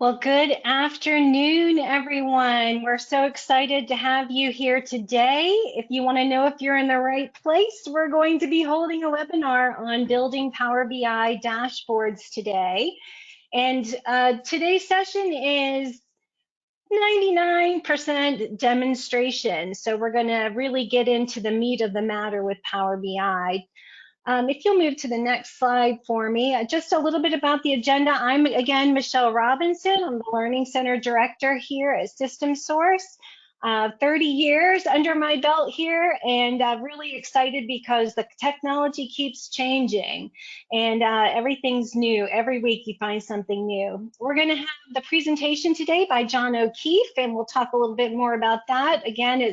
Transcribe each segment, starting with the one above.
Well, good afternoon, everyone. We're so excited to have you here today. If you want to know if you're in the right place, we're going to be holding a webinar on building Power BI dashboards today. And today's session is 99% demonstration. So we're going to really get into the meat of the matter with Power BI. If you'll move to the next slide for me, just a little bit about the agenda. I'm, again, Michelle Robinson. I'm the Learning Center Director here at System Source. 30 years under my belt here, and really excited because the technology keeps changing and everything's new. Every week you find something new. We're going to have the presentation today by Jon O'Keefe, and we'll talk a little bit more about that. Again,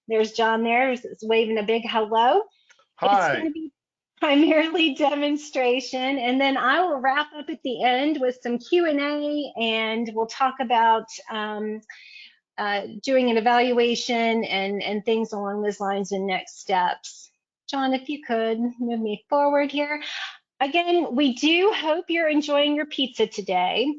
there's Jon there, it's waving a big hello. Hi. It's going to be primarily demonstration, and then I will wrap up at the end with some Q&A, and we'll talk about doing an evaluation and things along those lines and next steps. Jon, if you could move me forward here. Again, we do hope you're enjoying your pizza today.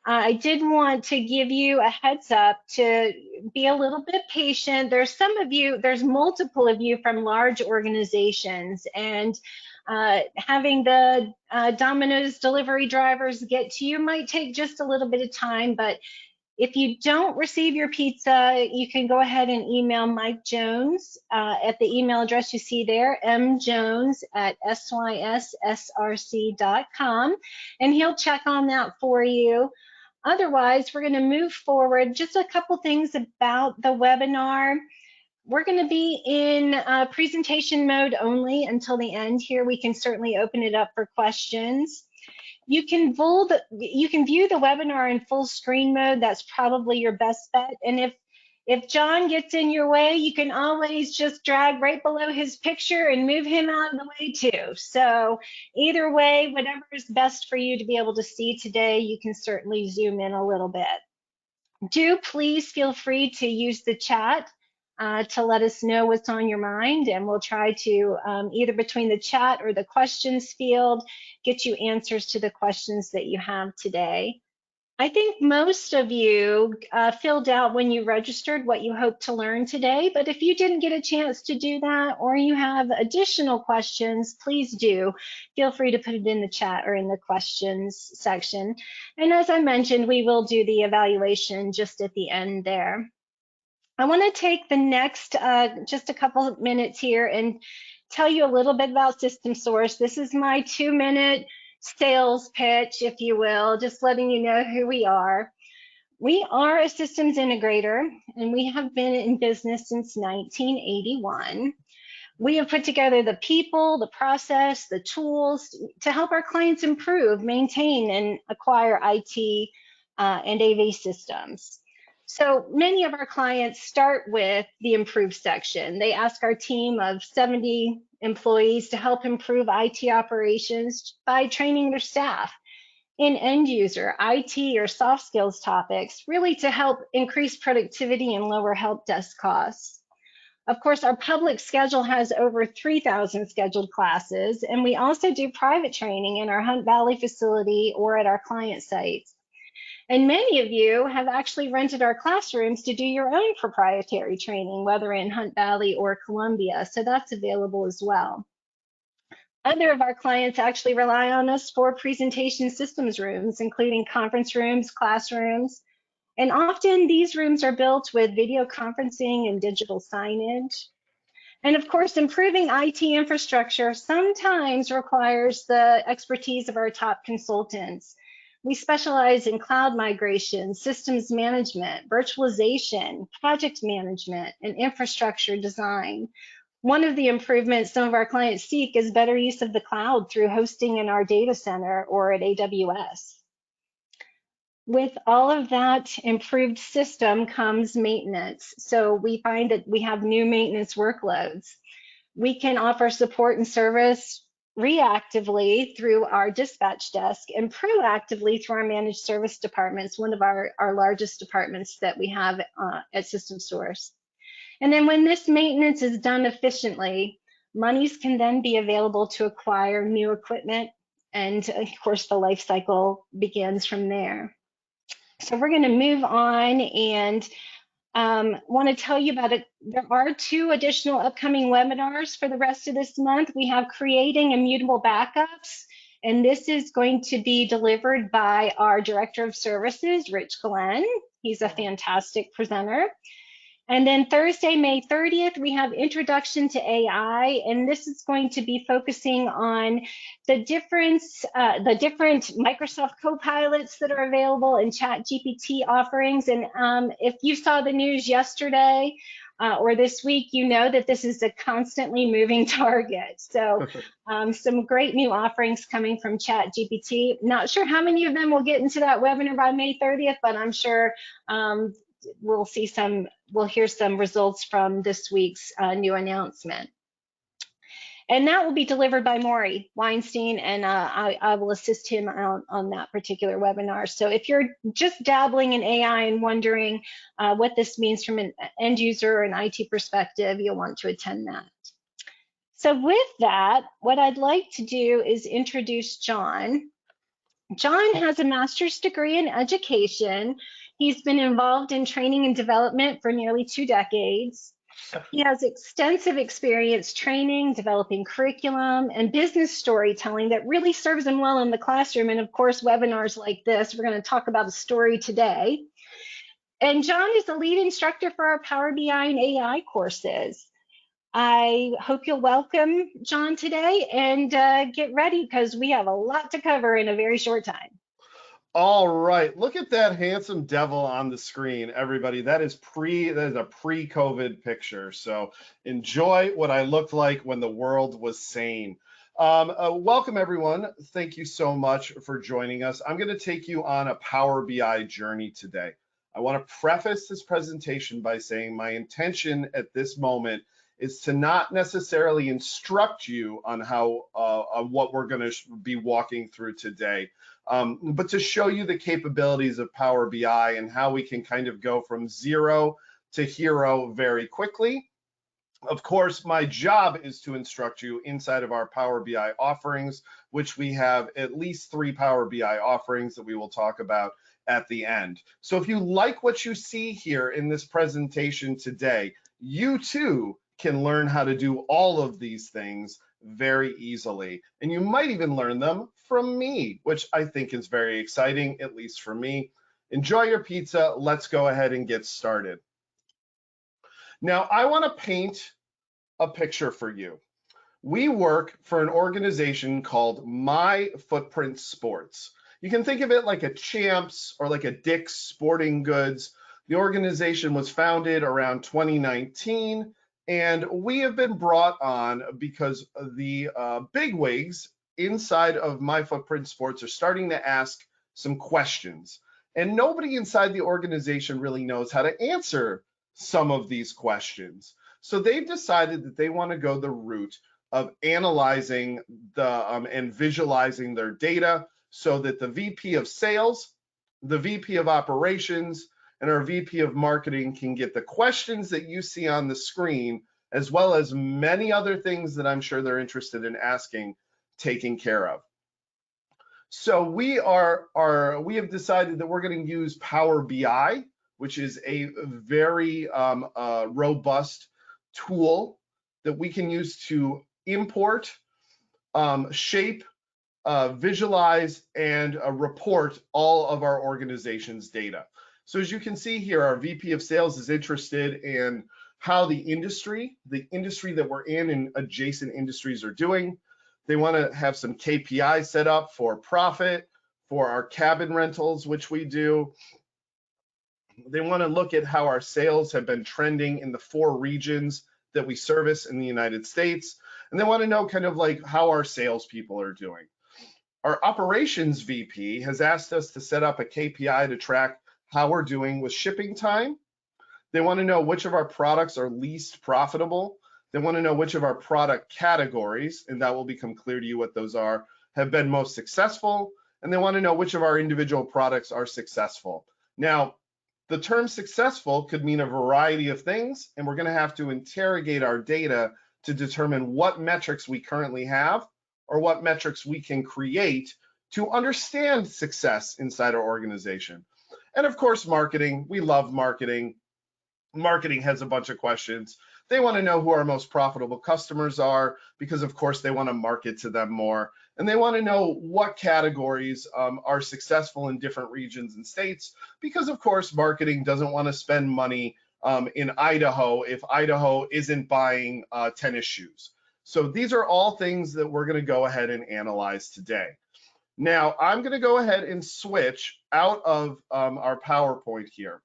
I did want to give you a heads up to be a little bit patient. There's multiple of you from large organizations, and having the Domino's delivery drivers get to you might take just a little bit of time, but if you don't receive your pizza, you can go ahead and email Mike Jones at the email address you see there, mjones@syssrc.com, and he'll check on that for you. Otherwise, we're going to move forward. Just a couple things about the webinar. We're going to be in presentation mode only until the end here. We can certainly open it up for questions. You can view the webinar in full screen mode. That's probably your best bet. And if Jon gets in your way, you can always just drag right below his picture and move him out of the way too. So either way, whatever is best for you to be able to see today, you can certainly zoom in a little bit. Do please feel free to use the chat to let us know what's on your mind, and we'll try to either between the chat or the questions field get you answers to the questions that you have today. I think most of you filled out when you registered what you hope to learn today, but if you didn't get a chance to do that or you have additional questions, please do feel free to put it in the chat or in the questions section. And as I mentioned, we will do the evaluation just at the end there. I want to take the next just a couple of minutes here and tell you a little bit about System Source. This is my 2-minute sales pitch, if you will, just letting you know who we are. We are a systems integrator, and we have been in business since 1981. We have put together the people, the process, the tools to help our clients improve, maintain, and acquire IT and AV systems. So many of our clients start with the improve section. They ask our team of 70 employees to help improve IT operations by training their staff in end user, IT, or soft skills topics, really to help increase productivity and lower help desk costs. Of course, our public schedule has over 3,000 scheduled classes, and we also do private training in our Hunt Valley facility or at our client sites. And many of you have actually rented our classrooms to do your own proprietary training, whether in Hunt Valley or Columbia, so that's available as well. Other of our clients actually rely on us for presentation systems rooms, including conference rooms, classrooms, and often these rooms are built with video conferencing and digital signage. And of course, improving IT infrastructure sometimes requires the expertise of our top consultants. We specialize in cloud migration, systems management, virtualization, project management, and infrastructure design. One of the improvements some of our clients seek is better use of the cloud through hosting in our data center or at AWS. With all of that improved system comes maintenance. So we find that we have new maintenance workloads. We can offer support and service reactively through our dispatch desk and proactively through our managed service departments, one of our largest departments that we have at System Source. And then when this maintenance is done efficiently, monies can then be available to acquire new equipment, and of course the life cycle begins from there. So we're going to move on and want to tell you about it. There are 2 additional upcoming webinars for the rest of this month. We have creating immutable backups, and this is going to be delivered by our Director of Services, Rich Glenn. He's a fantastic presenter. And then Thursday, May 30th, we have Introduction to AI, and this is going to be focusing on the different Microsoft Copilots that are available in ChatGPT offerings. And if you saw the news yesterday or this week, you know that this is a constantly moving target. So some great new offerings coming from ChatGPT. Not sure how many of them will get into that webinar by May 30th, but I'm sure we'll hear some results from this week's new announcement. And that will be delivered by Maury Weinstein, and I will assist him on that particular webinar. So if you're just dabbling in AI and wondering what this means from an end user or an IT perspective, you'll want to attend that. So with that, what I'd like to do is introduce Jon. Jon has a master's degree in education. He's been involved in training and development for nearly 2 decades. He has extensive experience training, developing curriculum, and business storytelling that really serves him well in the classroom. And of course, webinars like this, we're going to talk about a story today. And Jon is the lead instructor for our Power BI and AI courses. I hope you'll welcome Jon today and get ready because we have a lot to cover in a very short time. All right, look at that handsome devil on the screen, everybody. That is a pre-COVID picture. So enjoy what I looked like when the world was sane. Welcome, everyone. Thank you so much for joining us. I'm going to take you on a Power BI journey today. I want to preface this presentation by saying my intention at this moment is to not necessarily instruct you on on what we're going to be walking through today. But to show you the capabilities of Power BI and how we can kind of go from 0 to hero very quickly. Of course, my job is to instruct you inside of our Power BI offerings, which we have at least 3 Power BI offerings that we will talk about at the end. So if you like what you see here in this presentation today, you too can learn how to do all of these things very easily. And you might even learn them from me, which I think is very exciting, at least for me. Enjoy your pizza. Let's go ahead and get started. Now, I want to paint a picture for you. We work for an organization called My Footprint Sports. You can think of it like a Champs or like a Dick's Sporting Goods. The organization was founded around 2019. And we have been brought on because the bigwigs inside of My Footprint Sports are starting to ask some questions. And nobody inside the organization really knows how to answer some of these questions. So they've decided that they want to go the route of analyzing and visualizing their data so that the VP of sales, the VP of operations, and our VP of marketing can get the questions that you see on the screen, as well as many other things that I'm sure they're interested in asking, taken care of. So we have decided that we're going to use Power BI, which is a very robust tool that we can use to import, shape, visualize, and report all of our organization's data. So as you can see here, our VP of sales is interested in how the industry that we're in and adjacent industries are doing. They want to have some KPI set up for profit, for our cabin rentals, which we do. They want to look at how our sales have been trending in the 4 regions that we service in the United States. And they want to know kind of like how our salespeople are doing. Our operations VP has asked us to set up a KPI to track how we're doing with shipping time. They want to know which of our products are least profitable. They want to know which of our product categories, and that will become clear to you what those are, have been most successful. And they want to know which of our individual products are successful. Now, the term successful could mean a variety of things, and we're going to have to interrogate our data to determine what metrics we currently have or what metrics we can create to understand success inside our organization. And of course, marketing. We love marketing. Marketing has a bunch of questions. They want to know who our most profitable customers are because, of course, they want to market to them more. And they want to know what categories are successful in different regions and states because, of course, marketing doesn't want to spend money in Idaho if Idaho isn't buying tennis shoes. So these are all things that we're going to go ahead and analyze today. Now, I'm going to go ahead and switch out of our PowerPoint here.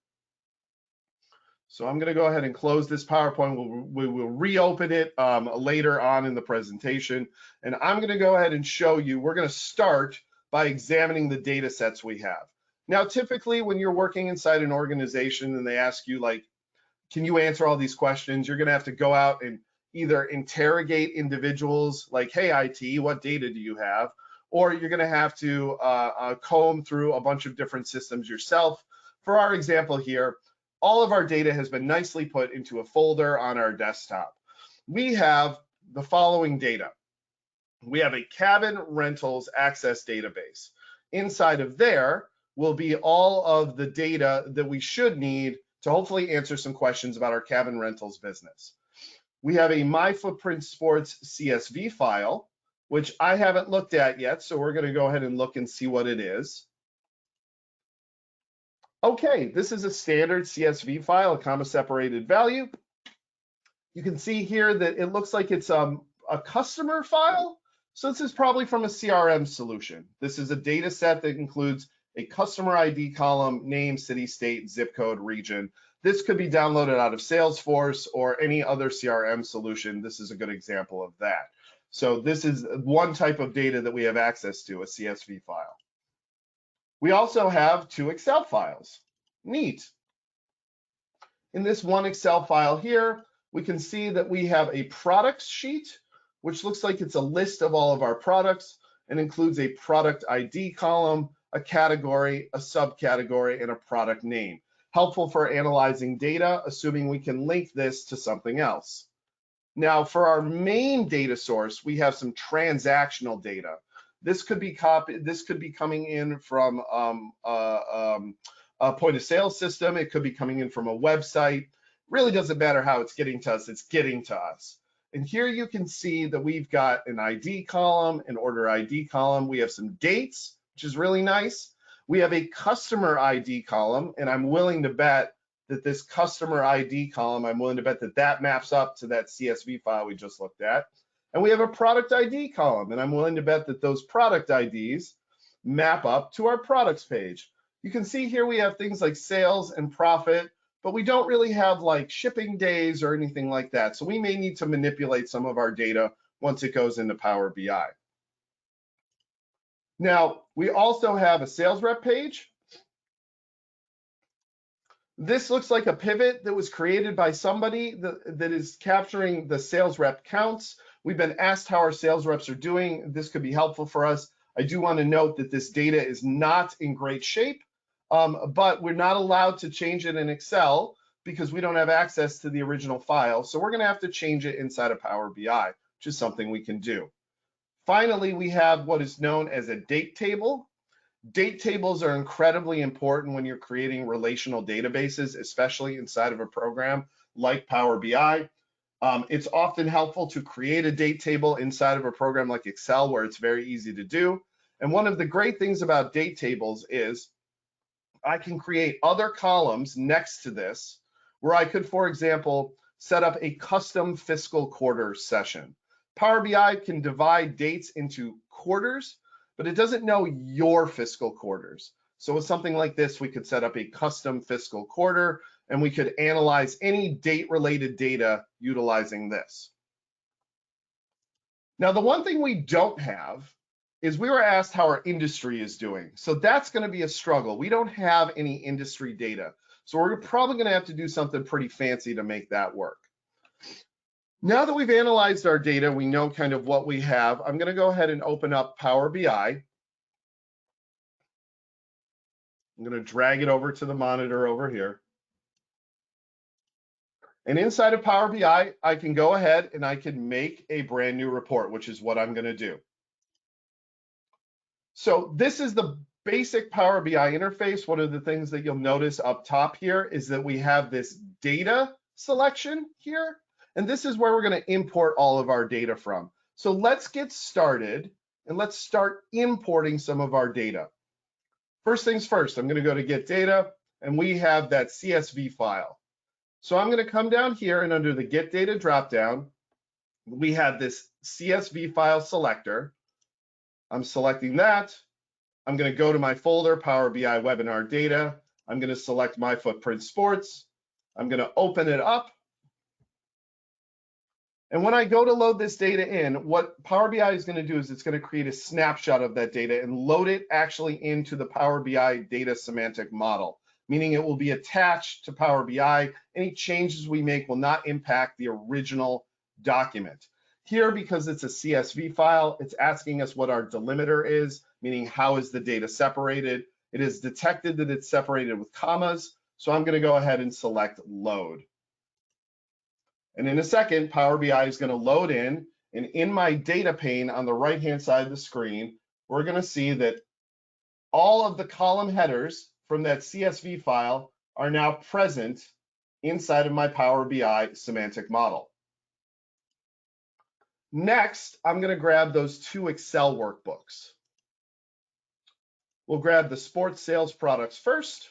So I'm going to go ahead and close this PowerPoint. We will reopen it later on in the presentation. And I'm going to go ahead and show you, we're going to start by examining the data sets we have. Now, typically when you're working inside an organization and they ask you like, can you answer all these questions? You're going to have to go out and either interrogate individuals like, hey, IT, what data do you have? Or you're going to have to comb through a bunch of different systems yourself. For our example here, all of our data has been nicely put into a folder on our desktop. We have the following data. We have a cabin rentals access database. Inside of there will be all of the data that we should need to hopefully answer some questions about our cabin rentals business. We have a My Footprint Sports CSV file, which I haven't looked at yet, so we're going to go ahead and look and see what it is. Okay, this is a standard CSV file, a comma separated value. You can see here that it looks like it's a customer file. So this is probably from a CRM solution. This is a data set that includes a customer ID column, name, city, state, zip code, region. This could be downloaded out of Salesforce or any other CRM solution. This is a good example of that. So this is one type of data that we have access to, a CSV file. We also have 2 Excel files. Neat. In this one Excel file here, we can see that we have a products sheet, which looks like it's a list of all of our products and includes a product ID column, a category, a subcategory, and a product name. Helpful for analyzing data, assuming we can link this to something else. Now, for our main data source, we have some transactional data. This could be coming in from a point of sale system. It could be coming in from a website. Really doesn't matter how it's getting to us, it's getting to us. And here you can see that we've got an ID column, an order ID column. We have some dates, which is really nice. We have a customer ID column, and I'm willing to bet that this customer ID column, that maps up to that CSV file we just looked at. And we have a product ID column, and I'm willing to bet that those product IDs map up to our products page. You can see here we have things like sales and profit, but we don't really have like shipping days or anything like that. So we may need to manipulate some of our data once it goes into Power BI. Now, we also have a sales rep page. This looks like a pivot that was created by somebody that is capturing the sales rep counts. We've been asked how our sales reps are doing. This could be helpful for us. I do want to note that this data is not in great shape, but we're not allowed to change it in Excel because we don't have access to the original file. So we're going to have to change it inside of Power BI, which is something we can do. Finally, we have what is known as a date table. Date tables are incredibly important when you're creating relational databases, especially inside of a program like Power BI. It's often helpful to create a date table inside of a program like Excel where it's very easy to do. And one of the great things about date tables is I can create other columns next to this where I could, for example, set up a custom fiscal quarter session. Power BI can divide dates into quarters, but it doesn't know your fiscal quarters. So with something like this, we could set up a custom fiscal quarter and we could analyze any date-related data utilizing this. Now, the one thing we don't have is we were asked how our industry is doing. So that's going to be a struggle. We don't have any industry data. So we're probably going to have to do something pretty fancy to make that work. Now that we've analyzed our data, we know kind of what we have. I'm going to go ahead and open up Power BI. I'm going to drag it over to the monitor over here. And inside of Power BI, I can go ahead and I can make a brand new report, which is what I'm going to do. So this is the basic Power BI interface, one of the things that you'll notice up top here is that we have this data selection here, and this is where we're going to import all of our data from. So let's get started, and let's start importing some of our data. First things first, I'm going to go to Get Data, and we have that CSV file. So I'm going to come down here, and under the Get Data dropdown, we have this CSV file selector. I'm selecting that. I'm going to go to my folder, Power BI Webinar Data. I'm going to select My Footprint Sports. I'm going to open it up. And when I go to load this data in, what Power BI is going to do is it's going to create a snapshot of that data and load it actually into the Power BI data semantic model, meaning it will be attached to Power BI. Any changes we make will not impact the original document. Here, because it's a CSV file, it's asking us what our delimiter is, meaning how is the data separated. It has detected that it's separated with commas, so I'm going to go ahead and select Load. And in a second, Power BI is going to load in, and in my data pane on the right-hand side of the screen, we're going to see that all of the column headers from that CSV file are now present inside of my Power BI semantic model. Next, I'm going to grab those two Excel workbooks. We'll grab the sports sales products first.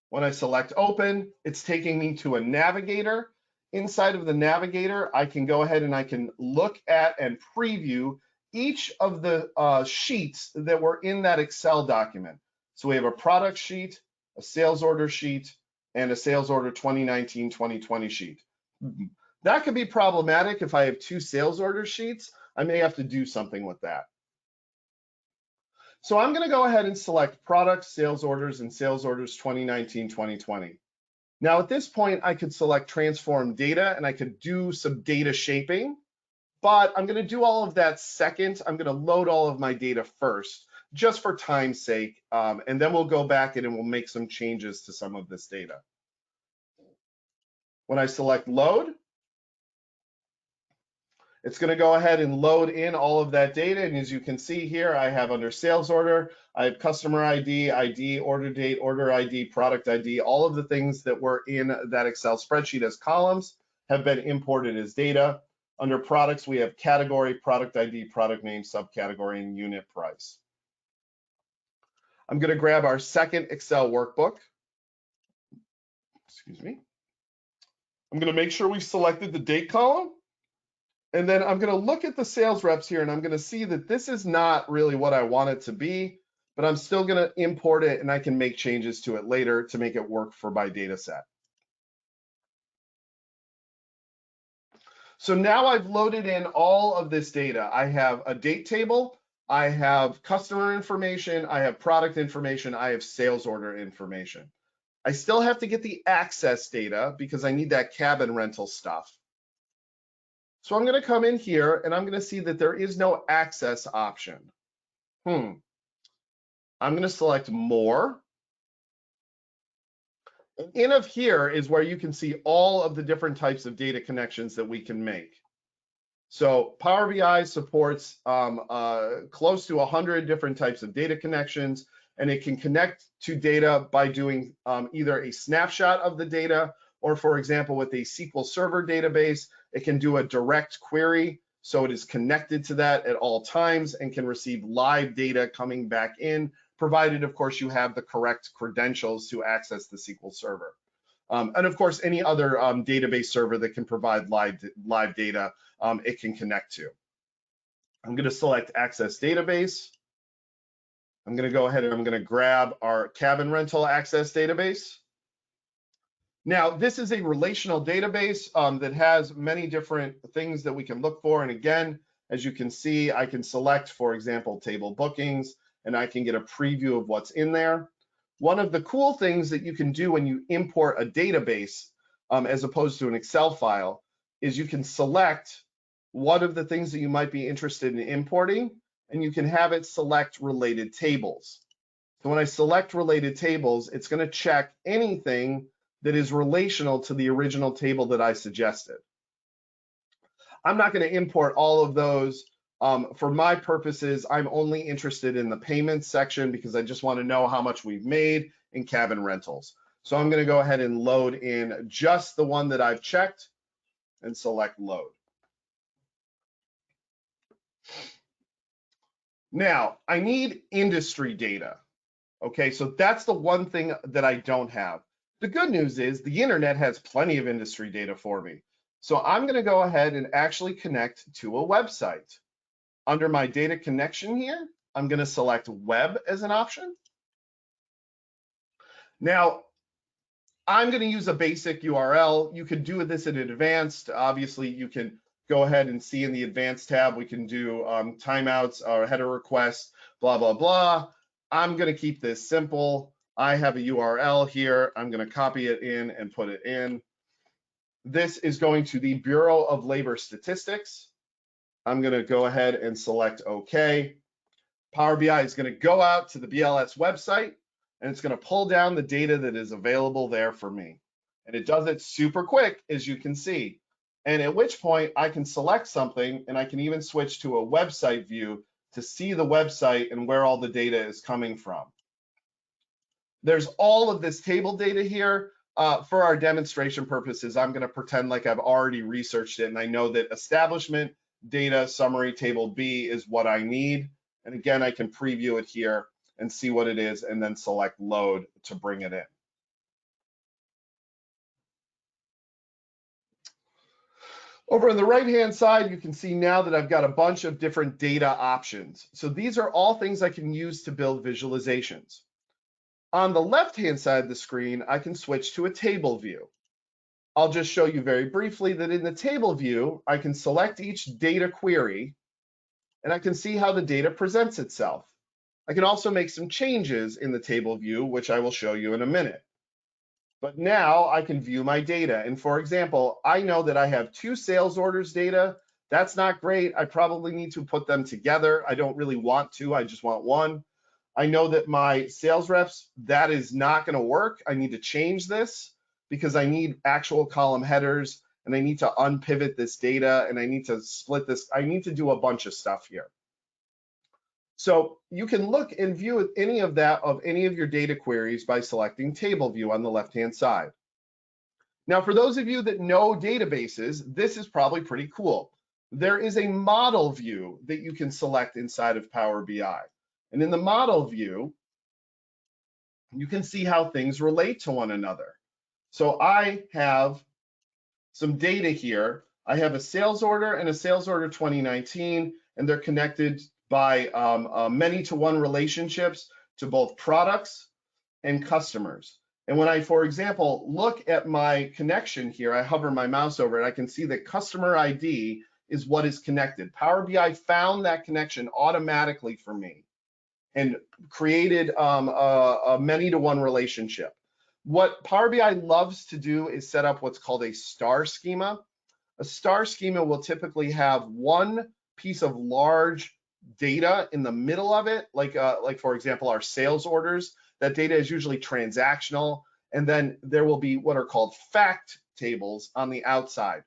When I select Open, it's taking me to a navigator. Inside of the navigator, I can go ahead and I can look at and preview each of the sheets that were in that Excel document. So we have a product sheet, a sales order sheet, and a sales order 2019-2020 sheet. That could be problematic if I have two sales order sheets. I may have to do something with that. So I'm going to go ahead and select products, sales orders, and sales orders 2019-2020. Now at this point, I could select transform data and I could do some data shaping, but I'm going to do all of that second. I'm going to load all of my data first, just for time's sake, and then we'll go back in and we'll make some changes to some of this data. When I select load, it's going to go ahead and load in all of that data. And as you can see here, I have under sales order, I have customer ID, order date, order ID, product ID, all of the things that were in that Excel spreadsheet as columns have been imported as data. Under products, we have category, product ID, product name, subcategory, and unit price. I'm going to grab our second Excel workbook. Excuse me. I'm going to make sure we selected the date column. And then I'm going to look at the sales reps here, and I'm going to see that this is not really what I want it to be, but I'm still going to import it, and I can make changes to it later to make it work for my data set. So now I've loaded in all of this data. I have a date table, I have customer information, I have product information, I have sales order information. I still have to get the access data because I need that cabin rental stuff. So I'm going to come in here and I'm going to see that there is no access option. I'm going to select more. And in of here is where you can see all of the different types of data connections that we can make. So Power BI supports close to 100 different types of data connections, and it can connect to data by doing either a snapshot of the data, or for example, with a SQL Server database, it can do a direct query, so it is connected to that at all times and can receive live data coming back in, provided, of course, you have the correct credentials to access the SQL Server. And of course, any other database server that can provide live data, it can connect to. I'm going to select Access Database. I'm going to go ahead and I'm going to grab our cabin rental access database. Now, this is a relational database that has many different things that we can look for. And again, as you can see, I can select, for example, table bookings, and I can get a preview of what's in there. One of the cool things that you can do when you import a database, as opposed to an Excel file, is you can select one of the things that you might be interested in importing, and you can have it select related tables. So when I select related tables, it's going to check anything that is relational to the original table that I suggested. I'm not going to import all of those For my purposes, I'm only interested in the payments section because I just want to know how much we've made in cabin rentals. So I'm going to go ahead and load in just the one that I've checked and select load. Now, I need industry data. Okay, so that's the one thing that I don't have. The good news is the internet has plenty of industry data for me. So I'm going to go ahead and actually connect to a website. Under my data connection here, I'm going to select web as an option. Now, I'm going to use a basic URL. You can do this in advanced. Obviously, you can go ahead and see in the advanced tab, we can do timeouts or header requests, blah, blah, blah. I'm going to keep this simple. I have a URL here. I'm going to copy it in and put it in. This is going to the Bureau of Labor Statistics. I'm going to go ahead and select OK. Power BI is going to go out to the BLS website, and it's going to pull down the data that is available there for me. And it does it super quick, as you can see. And at which point I can select something, and I can even switch to a website view to see the website and where all the data is coming from. There's all of this table data here. For our demonstration purposes, I'm going to pretend like I've already researched it, and I know that establishment data summary table B is what I need. And again, I can preview it here and see what it is, and then select load to bring it in. Over on the right-hand side, you can see now that I've got a bunch of different data options. So these are all things I can use to build visualizations. On the left-hand side of the screen, I can switch to a table view. I'll just show you very briefly that in the table view, I can select each data query, and I can see how the data presents itself. I can also make some changes in the table view, which I will show you in a minute. But now I can view my data. And for example, I know that I have 2 sales orders data. That's not great. I probably need to put them together. I don't really want to, I just want one. I know that my sales reps, that is not going to work. I need to change this because I need actual column headers, and I need to unpivot this data, and I need to split this. I need to do a bunch of stuff here. So you can look and view any of that of any of your data queries by selecting table view on the left-hand side. Now, for those of you that know databases, this is probably pretty cool. There is a model view that you can select inside of Power BI. And in the model view, you can see how things relate to one another. So I have some data here. I have a sales order and a sales order 2019, and they're connected by many-to-one relationships to both products and customers. And when I, for example, look at my connection here, I hover my mouse over it, I can see that customer ID is what is connected. Power BI found that connection automatically for me and created a many-to-one relationship. What Power BI loves to do is set up what's called a star schema. A star schema will typically have one piece of large data in the middle of it, like for example, our sales orders. That data is usually transactional, and then there will be what are called fact tables on the outside.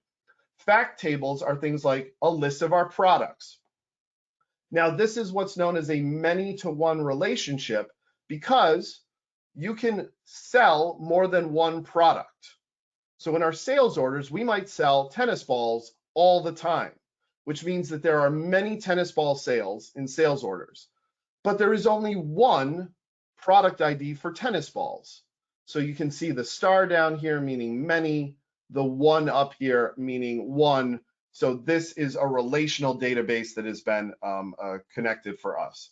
Fact tables are things like a list of our products. Now, this is what's known as a many-to-one relationship because you can sell more than one product. So in our sales orders, we might sell tennis balls all the time, which means that there are many tennis ball sales in sales orders, but there is only one product ID for tennis balls. So you can see the star down here meaning many, the one up here meaning one. So this is a relational database that has been connected for us.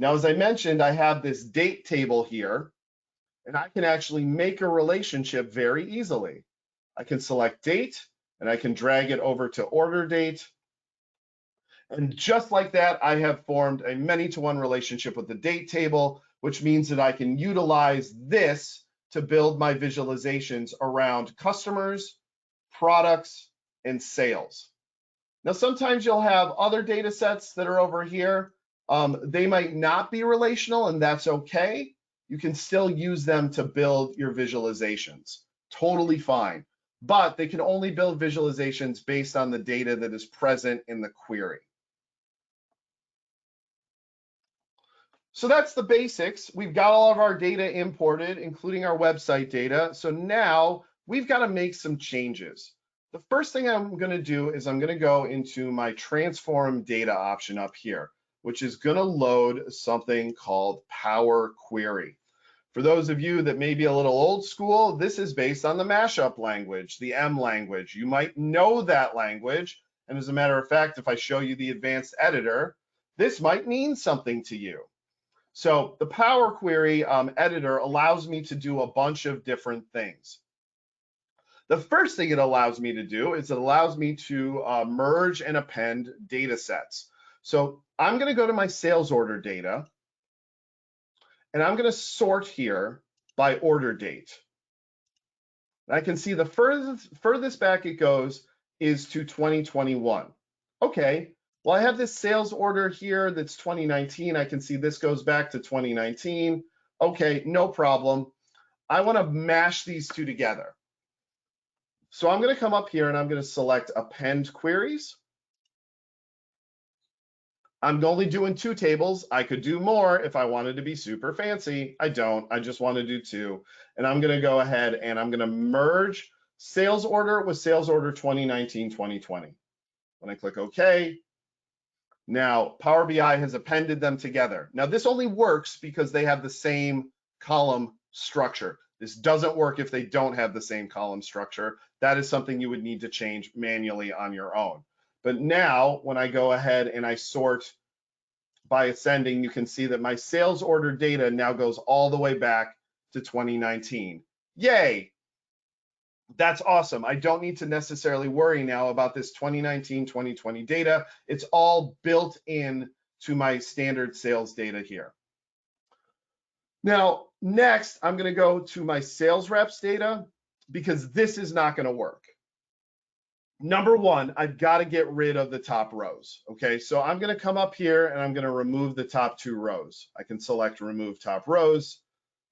Now, as I mentioned, I have this date table here, and I can actually make a relationship very easily. I can select date, and I can drag it over to order date. And just like that, I have formed a many-to-one relationship with the date table, which means that I can utilize this to build my visualizations around customers, products, and sales. Now, sometimes you'll have other data sets that are over here. They might not be relational, and that's okay. You can still use them to build your visualizations. Totally fine. But they can only build visualizations based on the data that is present in the query. So that's the basics. We've got all of our data imported, including our website data. So now we've got to make some changes. The first thing I'm going to do is I'm going to go into my transform data option up here, which is going to load something called Power Query. For those of you that may be a little old school, this is based on the mashup language, the M language. You might know that language. And as a matter of fact, if I show you the advanced editor, this might mean something to you. So the Power Query editor allows me to do a bunch of different things. The first thing it allows me to do is it allows me to merge and append data sets. So I'm going to go to my sales order data, and I'm going to sort here by order date. And I can see the furthest back it goes is to 2021. Okay, well, I have this sales order here that's 2019. I can see this goes back to 2019. Okay, no problem. I want to mash these two together. So I'm going to come up here and I'm going to select append queries. I'm only doing 2 tables. I could do more if I wanted to be super fancy. I don't. I just want to do 2. And I'm going to go ahead and I'm going to merge sales order with sales order 2019-2020. When I click OK, now Power BI has appended them together. Now this only works because they have the same column structure. This doesn't work if they don't have the same column structure. That is something you would need to change manually on your own. But now when I go ahead and I sort by ascending, you can see that my sales order data now goes all the way back to 2019. Yay! That's awesome. I don't need to necessarily worry now about this 2019-2020 data. It's all built in to my standard sales data here. Now, next, I'm going to go to my sales reps data because this is not going to work. Number one, I've got to get rid of the top rows. Okay, so I'm going to come up here and I'm going to remove the top 2 rows. I can select remove top rows.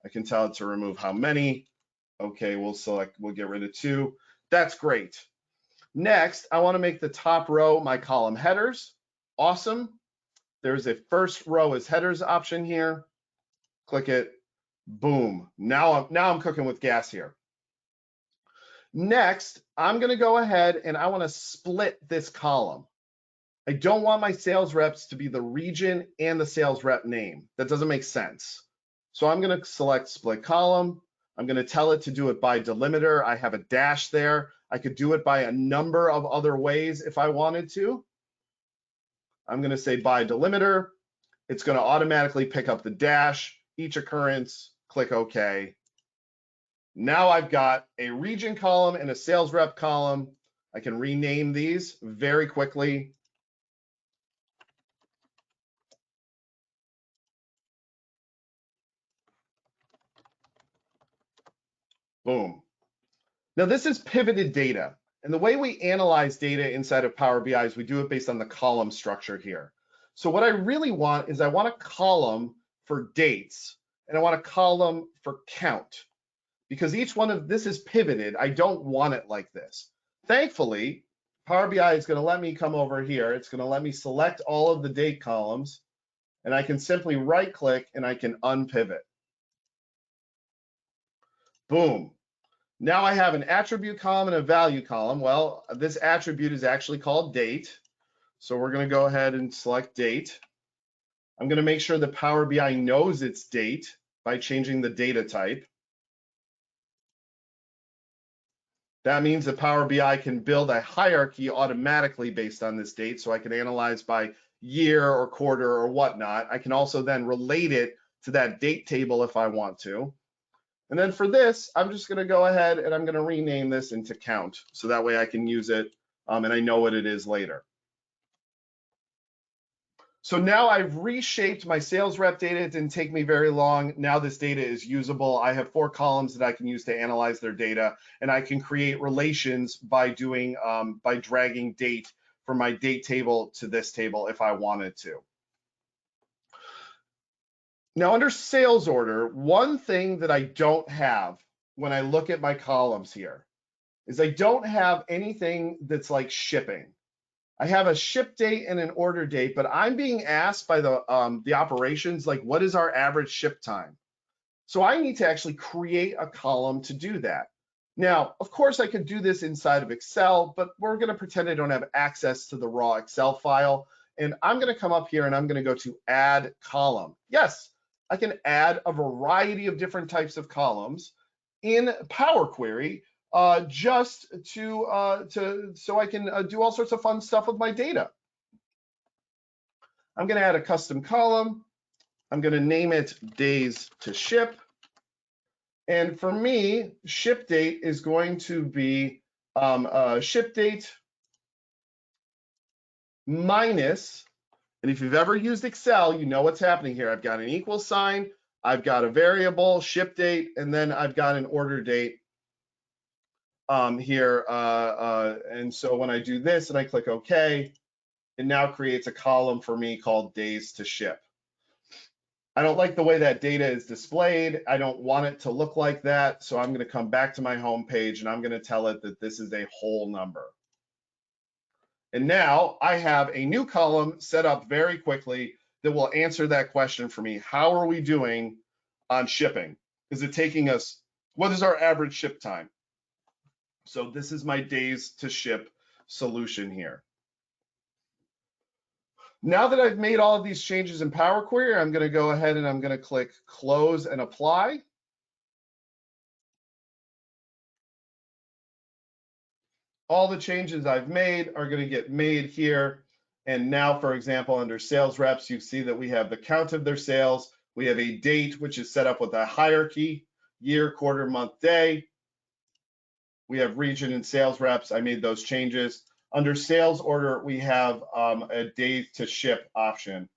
I can tell it to remove how many. Okay, we'll get rid of 2. That's great. Next, I want to make the top row my column headers. Awesome. There's a first row as headers option here. Click it. Boom. Now I'm cooking with gas here. Next, I'm going to go ahead and I want to split this column. I don't want my sales reps to be the region and the sales rep name. That doesn't make sense. So I'm going to select split column. I'm going to tell it to do it by delimiter. I have a dash there. I could do it by a number of other ways if I wanted to. I'm going to say by delimiter. It's going to automatically pick up the dash, each occurrence, click OK. Now I've got a region column and a sales rep column. I can rename these very quickly. Boom. Now this is pivoted data. And the way we analyze data inside of Power BI is we do it based on the column structure here. So what I really want is I want a column for dates and I want a column for count. Because each one of this is pivoted, I don't want it like this. Thankfully, Power BI is going to let me come over here. It's going to let me select all of the date columns, and I can simply right click and I can unpivot. Boom. Now I have an attribute column and a value column. Well, this attribute is actually called date. So we're going to go ahead and select date. I'm going to make sure that Power BI knows it's date by changing the data type. That means that Power BI can build a hierarchy automatically based on this date, so I can analyze by year or quarter or whatnot. I can also then relate it to that date table if I want to. And then for this, I'm just going to go ahead and I'm going to rename this into count, so that way I can use it and I know what it is later. So now I've reshaped my sales rep data. It didn't take me very long. Now this data is usable. I have 4 columns that I can use to analyze their data, and I can create relations by doing by dragging date from my date table to this table if I wanted to. Now under sales order, one thing that I don't have when I look at my columns here is I don't have anything that's like shipping. I have a ship date and an order date, but I'm being asked by the operations, like, what is our average ship time? So I need to actually create a column to do that. Now, of course, I could do this inside of Excel, but we're going to pretend I don't have access to the raw Excel file. And I'm going to come up here and I'm going to go to Add Column. Yes, I can add a variety of different types of columns in Power Query just so I can do all sorts of fun stuff with my data. I'm going to add a custom column. I'm going to name it Days to Ship. And for me, ship date is going to be ship date minus, and if you've ever used Excel, you know what's happening here. I've got an equal sign, I've got a variable, ship date, and then I've got an order date here. And so when I do this and I click OK, it now creates a column for me called days to ship. I don't like the way that data is displayed. I don't want it to look like that. So I'm going to come back to my home page and I'm going to tell it that this is a whole number. And now I have a new column set up very quickly that will answer that question for me. How are we doing on shipping? Is it taking us, what is our average ship time? So this is my days to ship solution here. Now that I've made all of these changes in Power Query, I'm going to go ahead and I'm going to click Close and Apply. All the changes I've made are going to get made here. And now, for example, under sales reps, you see that we have the count of their sales. We have a date, which is set up with a hierarchy, year, quarter, month, day. We have region and sales reps. I made those changes. Under sales order, we have a days to ship option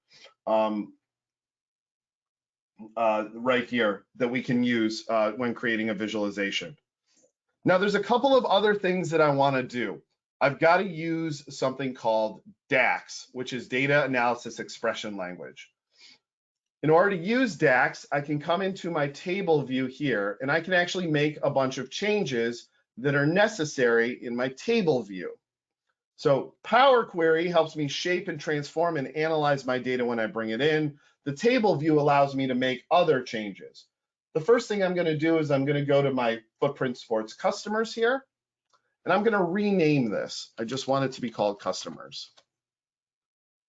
right here that we can use when creating a visualization. Now, there's a couple of other things that I want to do. I've got to use something called DAX, which is Data Analysis Expression Language. In order to use DAX, I can come into my table view here, and I can actually make a bunch of changes that are necessary in my table view. So Power Query helps me shape and transform and analyze my data when I bring it in. The table view allows me to make other changes. The first thing I'm going to do is I'm going to go to my Footprint Sports customers here, and I'm going to rename this. I just want it to be called customers.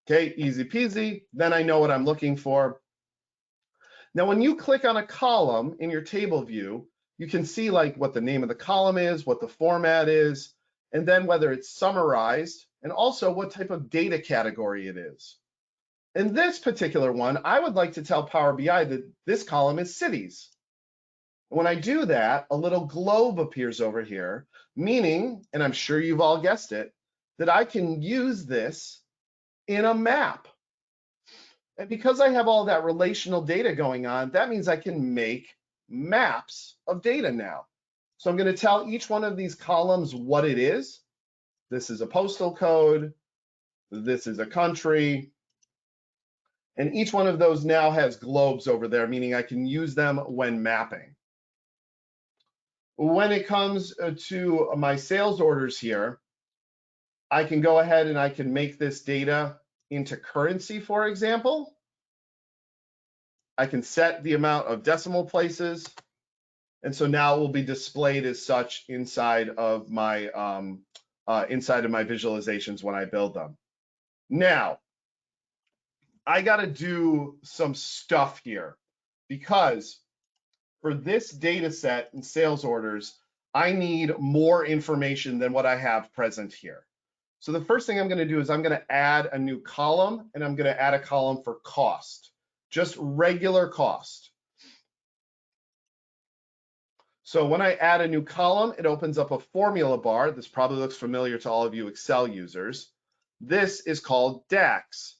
Okay, easy peasy. Then I know what I'm looking for. Now, when you click on a column in your table view, you can see like what the name of the column is, what the format is, and then whether it's summarized, and also what type of data category it is. In this particular one, I would like to tell Power BI that this column is cities. When I do that, a little globe appears over here, meaning, and I'm sure you've all guessed it, that I can use this in a map. And because I have all that relational data going on, that means I can make maps of data now. So I'm going to tell each one of these columns what it is. This is a postal code. This is a country. And each one of those now has globes over there, meaning I can use them when mapping. When it comes to my sales orders here, I can go ahead and I can make this data into currency, for example. I can set the amount of decimal places. And so now it will be displayed as such inside of my visualizations when I build them. Now, I got to do some stuff here because for this data set and sales orders, I need more information than what I have present here. So the first thing I'm going to do is I'm going to add a new column, and I'm going to add a column for cost, just regular cost. So when I add a new column, it opens up a formula bar. This probably looks familiar to all of you Excel users. This is called DAX.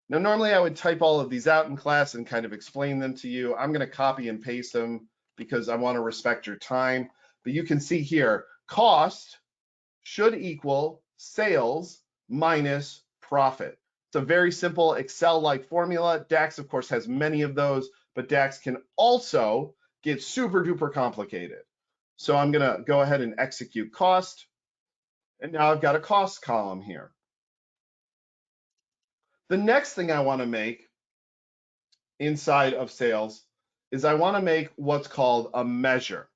Now, normally I would type all of these out in class and kind of explain them to you. I'm going to copy and paste them because I want to respect your time. But you can see here, cost should equal sales minus profit. It's a very simple Excel-like formula. DAX, of course, has many of those, but DAX can also get super duper complicated. So I'm going to go ahead and execute cost. And now I've got a cost column here. The next thing I want to make inside of sales is I want to make what's called a measure.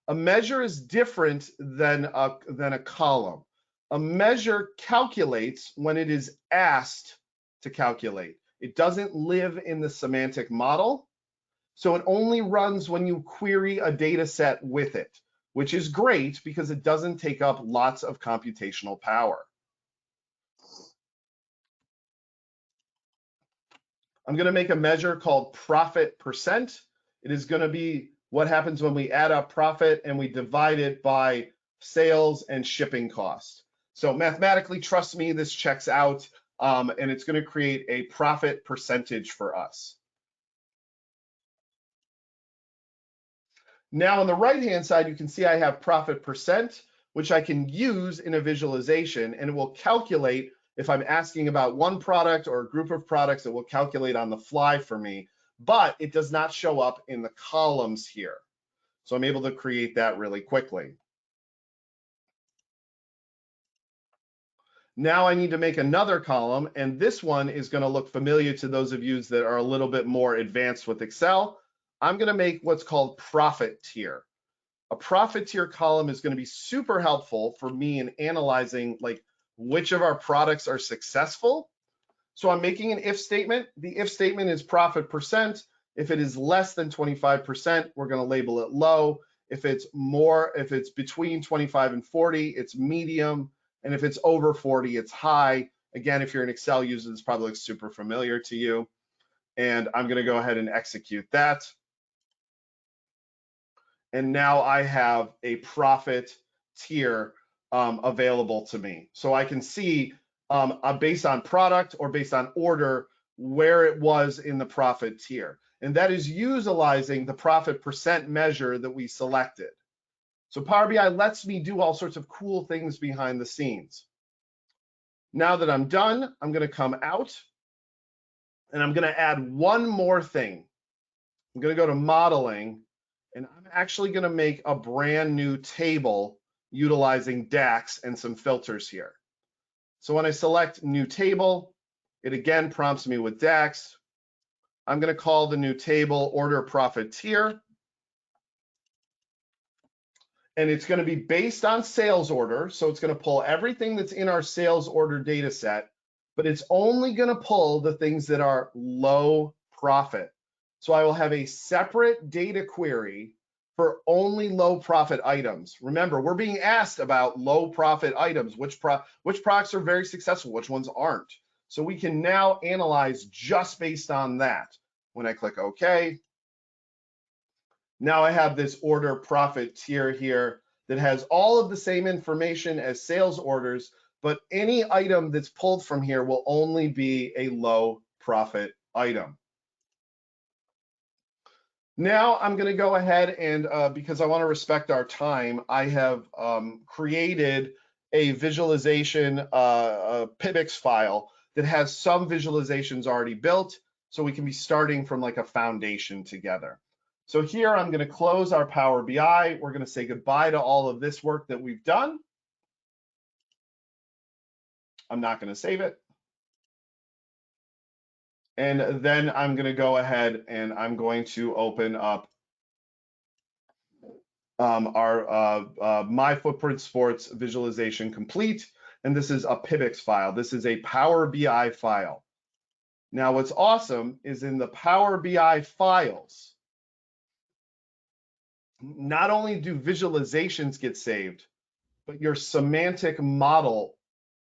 A measure is different than a column. A measure calculates when it is asked to calculate. It doesn't live in the semantic model, so it only runs when you query a data set with it, which is great because it doesn't take up lots of computational power. I'm going to make a measure called profit percent. It is going to be what happens when we add up profit and we divide it by sales and shipping cost. So mathematically, trust me, this checks out, and it's going to create a profit percentage for us. Now on the right-hand side, you can see I have profit percent, which I can use in a visualization, and it will calculate. If I'm asking about one product or a group of products, it will calculate on the fly for me, but it does not show up in the columns here. So I'm able to create that really quickly. Now I need to make another column, and this one is going to look familiar to those of you that are a little bit more advanced with Excel. I'm going to make what's called profit tier. A profit tier column is going to be super helpful for me in analyzing like which of our products are successful. So I'm making an if statement. The if statement is profit percent. If it is less than 25%, we're going to label it low. If it's between 25 and 40, it's medium. And if it's over 40, it's high. Again, if you're an Excel user, this probably looks super familiar to you. And I'm going to go ahead and execute that. And now I have a profit tier available to me. So I can see based on product or based on order where it was in the profit tier. And that is utilizing the profit percent measure that we selected. So Power BI lets me do all sorts of cool things behind the scenes. Now that I'm done, I'm going to come out and I'm going to add one more thing. I'm going to go to modeling, and I'm actually going to make a brand new table utilizing DAX and some filters here. So when I select new table, it again prompts me with DAX. I'm going to call the new table order profit tier. And it's going to be based on sales order. So it's going to pull everything that's in our sales order data set, but it's only going to pull the things that are low profit. So I will have a separate data query for only low profit items. Remember, we're being asked about low profit items, which products are very successful, which ones aren't. So we can now analyze just based on that. When I click OK, now I have this order profit tier here that has all of the same information as sales orders, but any item that's pulled from here will only be a low profit item. Now I'm going to go ahead and, because I want to respect our time, I have created a visualization, a PIBX file that has some visualizations already built, so we can be starting from like a foundation together. So here I'm going to close our Power BI. We're going to say goodbye to all of this work that we've done. I'm not going to save it. And then I'm going to go ahead and I'm going to open up our My Footprint Sports visualization complete. And this is a PIBX file. This is a Power BI file. Now, what's awesome is in the Power BI files, not only do visualizations get saved, but your semantic model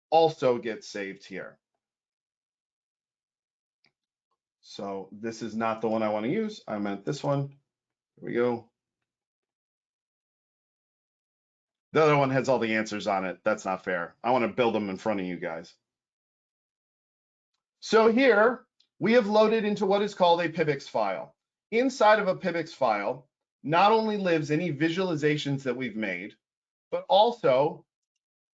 also gets saved here. So this is not the one I want to use. I meant this one. Here we go. The other one has all the answers on it. That's not fair. I want to build them in front of you guys. So here we have loaded into what is called a PIBX file. Inside of a PIBX file, not only lives any visualizations that we've made, but also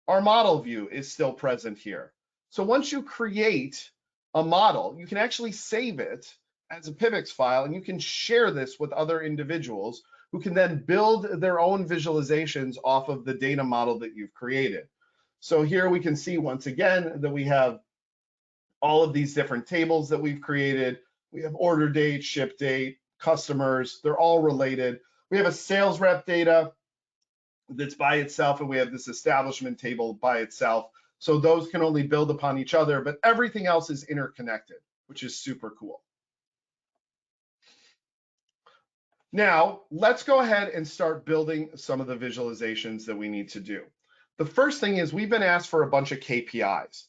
our model view is still present here. So once you create a model, you can actually save it as a PIBX file, and you can share this with other individuals who can then build their own visualizations off of the data model that you've created. So here we can see once again that we have all of these different tables that we've created. We have order date, ship date, customers, they're all related. We have a sales rep data that's by itself, and we have this establishment table by itself. So those can only build upon each other, but everything else is interconnected, which is super cool. Now, let's go ahead and start building some of the visualizations that we need to do. The first thing is we've been asked for a bunch of KPIs.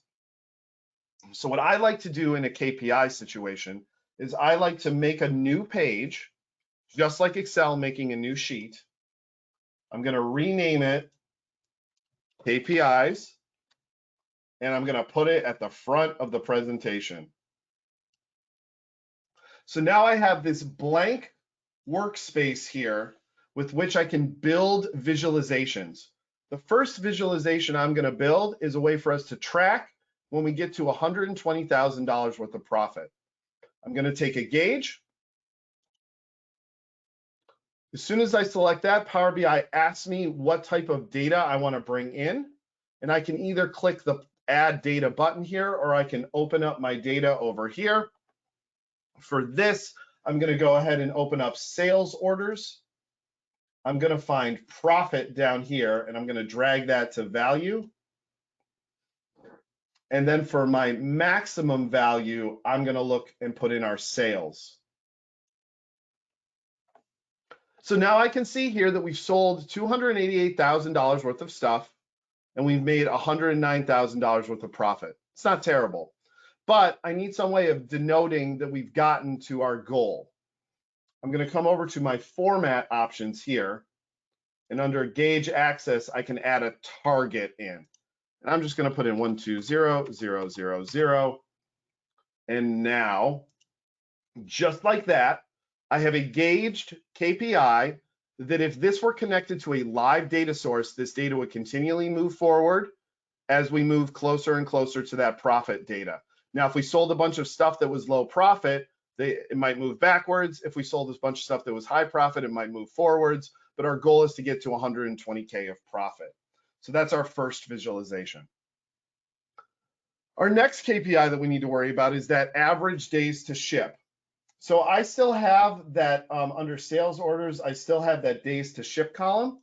So what I like to do in a KPI situation is I like to make a new page, just like Excel making a new sheet. I'm going to rename it KPIs, and I'm going to put it at the front of the presentation. So now I have this blank workspace here with which I can build visualizations. The first visualization I'm going to build is a way for us to track when we get to $120,000 worth of profit. I'm going to take a gauge. As soon as I select that, Power BI asks me what type of data I want to bring in, and I can either click the Add Data button here, or I can open up my data over here. For this, I'm going to go ahead and open up sales orders. I'm going to find profit down here, and I'm going to drag that to value. And then for my maximum value, I'm going to look and put in our sales. So now I can see here that we've sold $288,000 worth of stuff, and we've made $109,000 worth of profit. It's not terrible, but I need some way of denoting that we've gotten to our goal. I'm going to come over to my format options here, and under gauge access, I can add a target in. And I'm just going to put in 120,000. And now, just like that, I have a gauged KPI that if this were connected to a live data source, this data would continually move forward as we move closer and closer to that profit data. Now, if we sold a bunch of stuff that was low profit, it might move backwards. If we sold this bunch of stuff that was high profit, it might move forwards. But our goal is to get to 120K of profit. So that's our first visualization. Our next KPI that we need to worry about is that average days to ship. So I still have that under sales orders, I still have that days to ship column.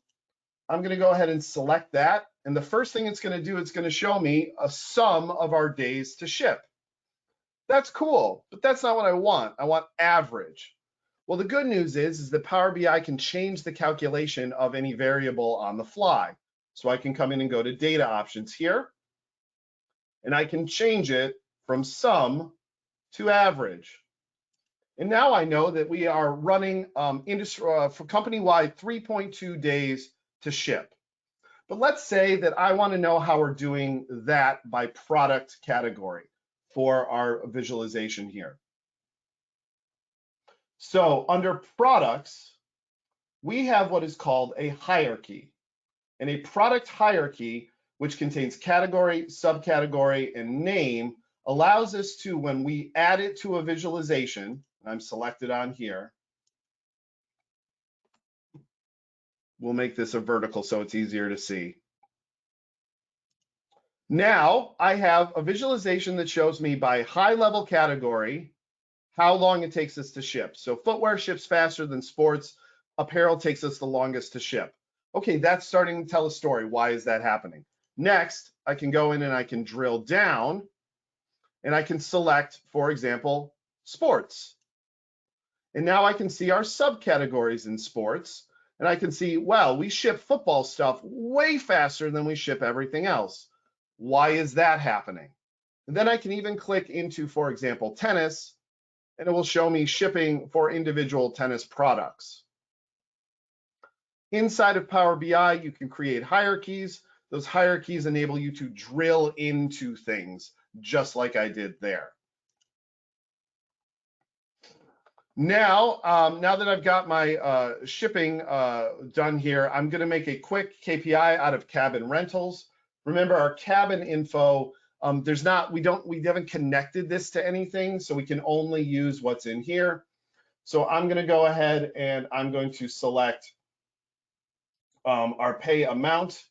I'm going to go ahead and select that. And the first thing it's going to do, it's going to show me a sum of our days to ship. That's cool, but that's not what I want. I want average. Well, the good news is that Power BI can change the calculation of any variable on the fly. So I can come in and go to data options here, and I can change it from sum to average. And now I know that we are running for company-wide 3.2 days to ship. But let's say that I want to know how we're doing that by product category for our visualization here. So under products, we have what is called a hierarchy. And a product hierarchy, which contains category, subcategory, and name, allows us to, when we add it to a visualization, I'm selected on here, we'll make this a vertical so it's easier to see. Now I have a visualization that shows me by high level category how long it takes us to ship. So footwear ships faster than sports. Apparel takes us the longest to ship. Okay, that's starting to tell a story. Why is that happening? Next, I can go in and I can drill down and I can select, for example, sports. And now I can see our subcategories in sports. And I can see, well, we ship football stuff way faster than we ship everything else. Why is that happening? And then I can even click into, for example, tennis, and it will show me shipping for individual tennis products. Inside of Power BI, you can create hierarchies. Those hierarchies enable you to drill into things, just like I did there. Now, now that I've got my shipping done here, I'm going to make a quick KPI out of cabin rentals. Remember, our cabin info, we haven't connected this to anything, so we can only use what's in here. So I'm going to go ahead and I'm going to select our pay amount.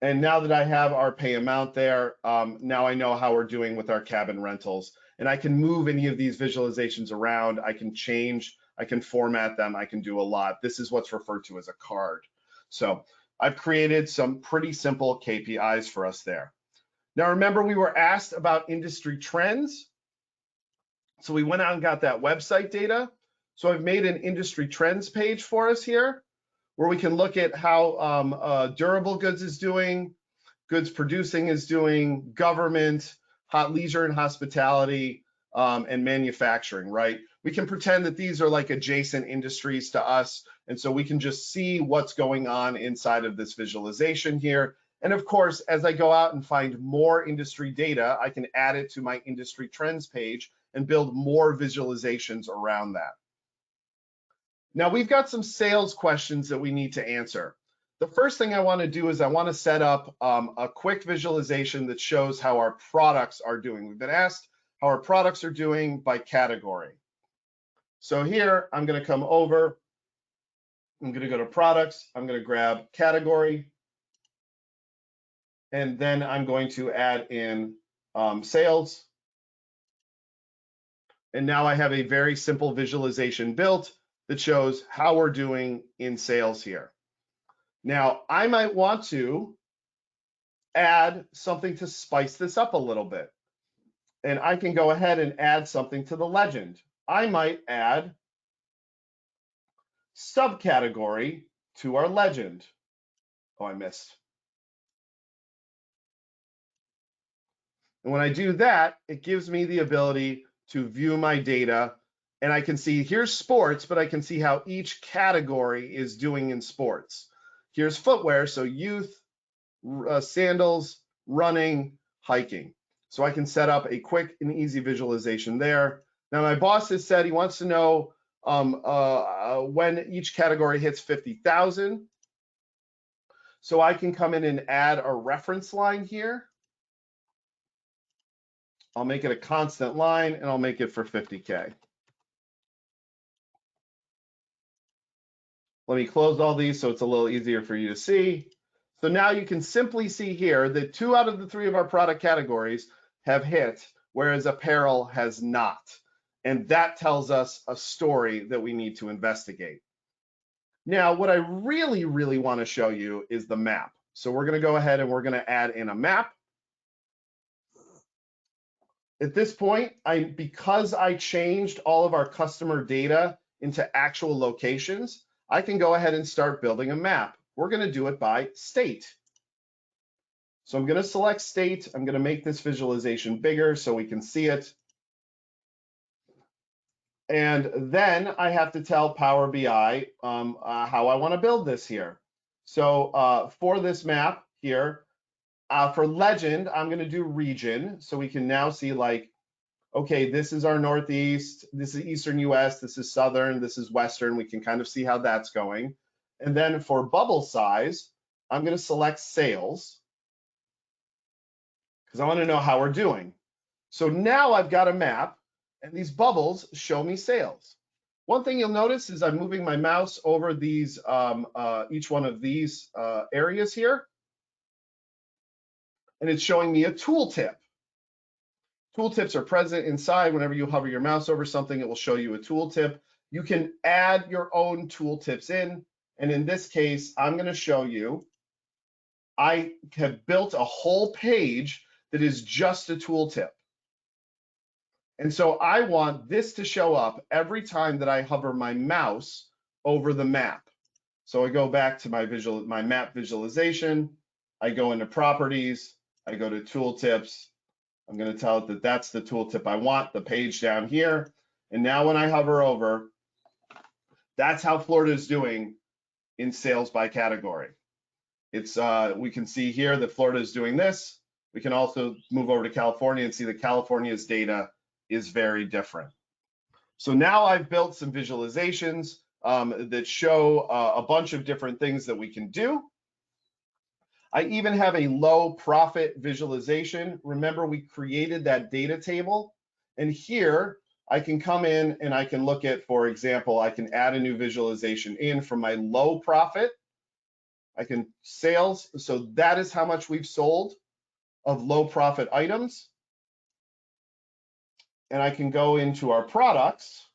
And now that I have our pay amount there, now I know how we're doing with our cabin rentals. And I can move any of these visualizations around. I can change, I can format them, I can do a lot. This is what's referred to as a card. So I've created some pretty simple KPIs for us there. Now remember, we were asked about industry trends. So we went out and got that website data. So I've made an industry trends page for us here, where we can look at how durable goods is doing, goods producing is doing, government, leisure and hospitality, and manufacturing, right? We can pretend that these are like adjacent industries to us, and so we can just see what's going on inside of this visualization here. And of course, as I go out and find more industry data, I can add it to my industry trends page and build more visualizations around that. Now we've got some sales questions that we need to answer. The first thing I want to do is I want to set up a quick visualization that shows how our products are doing. We've been asked how our products are doing by category. So here I'm going to come over, I'm going to go to products, I'm going to grab category, and then I'm going to add in sales. And now I have a very simple visualization built that shows how we're doing in sales here. Now, I might want to add something to spice this up a little bit. And I can go ahead and add something to the legend. I might add subcategory to our legend. Oh, I missed. And when I do that, it gives me the ability to view my data. And I can see here's sports, but I can see how each category is doing in sports. Here's footwear, so youth, sandals, running, hiking. So I can set up a quick and easy visualization there. Now my boss has said he wants to know when each category hits 50,000. So I can come in and add a reference line here. I'll make it a constant line and I'll make it for 50K. Let me close all these so it's a little easier for you to see. So now you can simply see here that 2 out of the 3 of our product categories have hit, whereas apparel has not. And that tells us a story that we need to investigate. Now, what I really, really want to show you is the map. So we're going to go ahead and we're going to add in a map. At this point, because I changed all of our customer data into actual locations, I can go ahead and start building a map. We're going to do it by state. So I'm going to select state. I'm going to make this visualization bigger so we can see it. And then I have to tell Power BI how I want to build this here. So for this map here, for legend, I'm going to do region. So we can now see like, okay, this is our Northeast, this is Eastern US, this is Southern, this is Western. We can kind of see how that's going. And then for bubble size, I'm going to select sales because I want to know how we're doing. So now I've got a map and these bubbles show me sales. One thing you'll notice is I'm moving my mouse over these, each one of these areas here, and it's showing me a tooltip. Tooltips are present inside. Whenever you hover your mouse over something, it will show you a tooltip. You can add your own tooltips in, and in this case, I'm going to show you, I have built a whole page that is just a tooltip. And so I want this to show up every time that I hover my mouse over the map. So I go back to my map visualization, I go into properties, I go to tooltips, I'm going to tell it that that's the tooltip I want, the page down here. And now when I hover over, that's how Florida is doing in sales by category. It's we can see here that Florida is doing this. We can also move over to California and see that California's data is very different. So now I've built some visualizations that show a bunch of different things that we can do. I even have a low profit visualization. Remember, we created that data table. And here I can come in and I can look at, for example, I can add a new visualization in from my low profit. I can sales, so that is how much we've sold of low profit items. And I can go into our products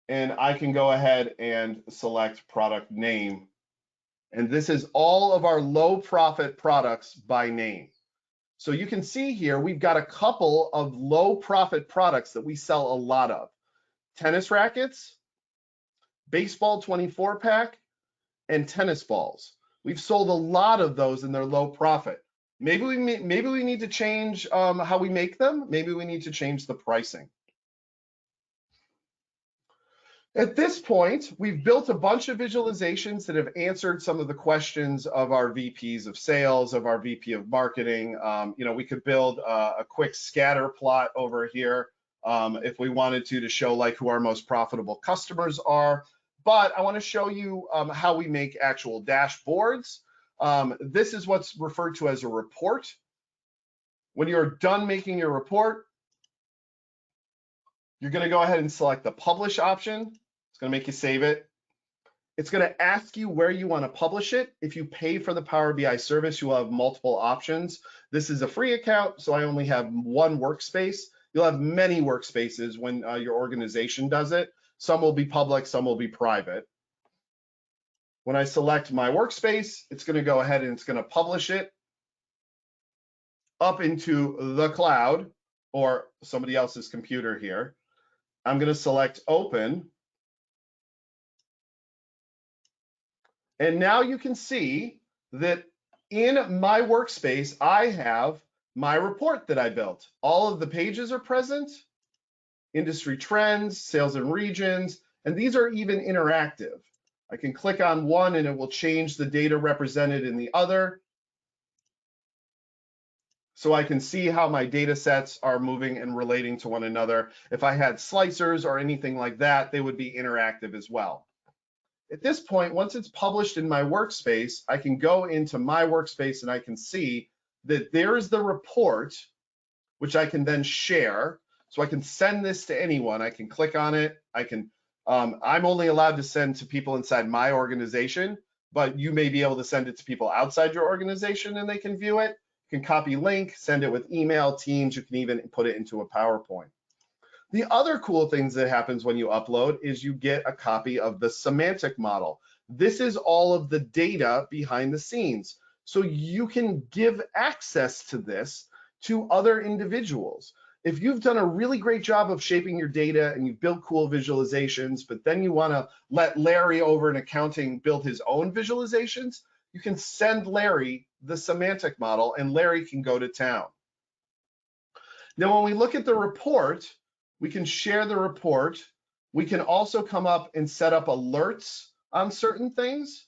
and I can go ahead and select product name. And this is all of our low profit products by name. So you can see here, we've got a couple of low profit products that we sell a lot of. Tennis rackets, baseball 24 pack, and tennis balls. We've sold a lot of those and they're low profit. Maybe we need to change how we make them. Maybe we need to change the pricing. At this point, we've built a bunch of visualizations that have answered some of the questions of our VPs of sales, of our VP of marketing. We could build a quick scatter plot over here if we wanted to show like who our most profitable customers are. But I want to show you how we make actual dashboards. This is what's referred to as a report. When you're done making your report, you're going to go ahead and select the publish option. It's going to make you save it. It's going to ask you where you want to publish it. If you pay for the Power BI service, you will have multiple options. This is a free account, so I only have one workspace. You'll have many workspaces when your organization does it. Some will be public, some will be private. When I select my workspace, it's going to go ahead and it's going to publish it up into the cloud or somebody else's computer here. I'm going to select open. And now you can see that in my workspace, I have my report that I built. All of the pages are present, industry trends, sales and regions, and these are even interactive. I can click on one and it will change the data represented in the other. So I can see how my data sets are moving and relating to one another. If I had slicers or anything like that, they would be interactive as well. At this point, once it's published in my workspace, I can go into my workspace and I can see that there is the report, which I can then share. So I can send this to anyone. I can click on it. I'm only allowed to send to people inside my organization, but you may be able to send it to people outside your organization and they can view it. You can copy link, send it with email, Teams. You can even put it into a PowerPoint. The other cool things that happens when you upload is you get a copy of the semantic model. This is all of the data behind the scenes. So you can give access to this to other individuals. If you've done a really great job of shaping your data and you've built cool visualizations, but then you want to let Larry over in accounting build his own visualizations, you can send Larry the semantic model and Larry can go to town. Now, when we look at the report, we can share the report. We can also come up and set up alerts on certain things.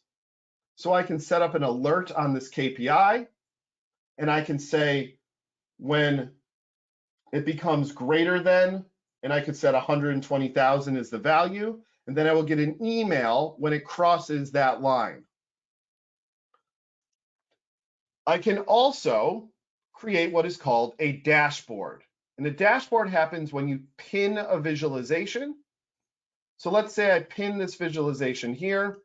So I can set up an alert on this KPI, and I can say when it becomes greater than, and I could set 120,000 as the value, and then I will get an email when it crosses that line. I can also create what is called a dashboard. And a dashboard happens when you pin a visualization. So let's say I pin this visualization here.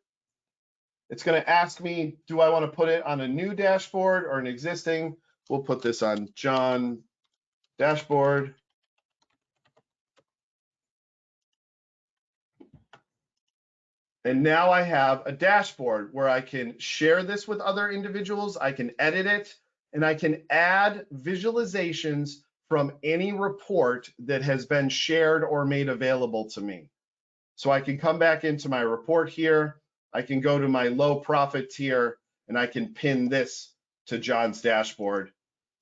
It's going to ask me, do I want to put it on a new dashboard or an existing? We'll put this on Jon dashboard. And now I have a dashboard where I can share this with other individuals. I can edit it and I can add visualizations from any report that has been shared or made available to me. So I can come back into my report here. I can go to my low profit tier and I can pin this to Jon's dashboard,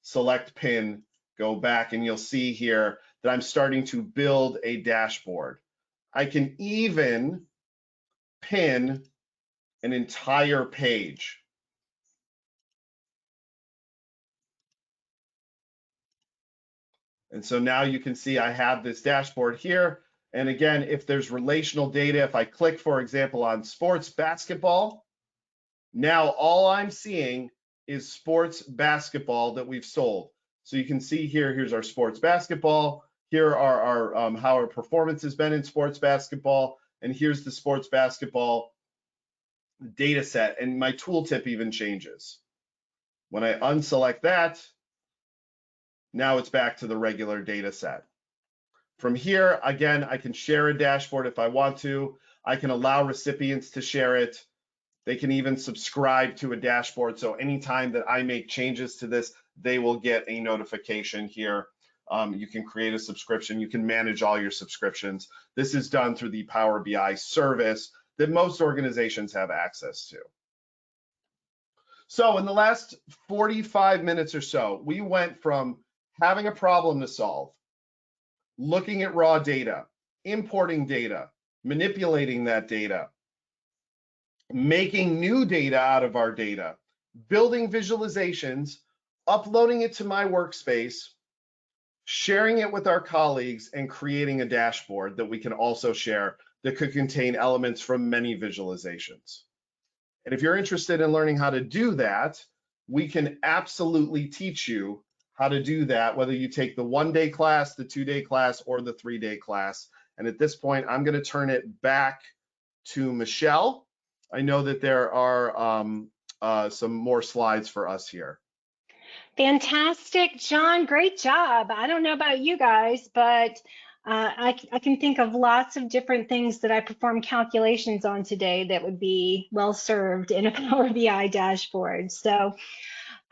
select pin, go back, and you'll see here that I'm starting to build a dashboard. I can even pin an entire page. And so now you can see I have this dashboard here. And again, if there's relational data, if I click, for example, on sports basketball, now all I'm seeing is sports basketball that we've sold. So you can see here, here's our sports basketball. Here are our how our performance has been in sports basketball. And here's the sports basketball data set, and my tooltip even changes. When I unselect that, now it's back to the regular data set. From here, again, I can share a dashboard if I want to. I can allow recipients to share it. They can even subscribe to a dashboard. So anytime that I make changes to this, they will get a notification here. You can create a subscription. You can manage all your subscriptions. This is done through the Power BI service that most organizations have access to. So in the last 45 minutes or so, we went from having a problem to solve, looking at raw data, importing data, manipulating that data, making new data out of our data, building visualizations, uploading it to my workspace, sharing it with our colleagues, and creating a dashboard that we can also share that could contain elements from many visualizations. And if you're interested in learning how to do that, we can absolutely teach you how to do that, whether you take the 1-day class, the 2-day class, or the 3-day class. And at this point, I'm going to turn it back to Michelle. I know that there are some more slides for us here. Fantastic, John. Great job. I don't know about you guys, but I can think of lots of different things that I perform calculations on today that would be well served in a Power BI dashboard. So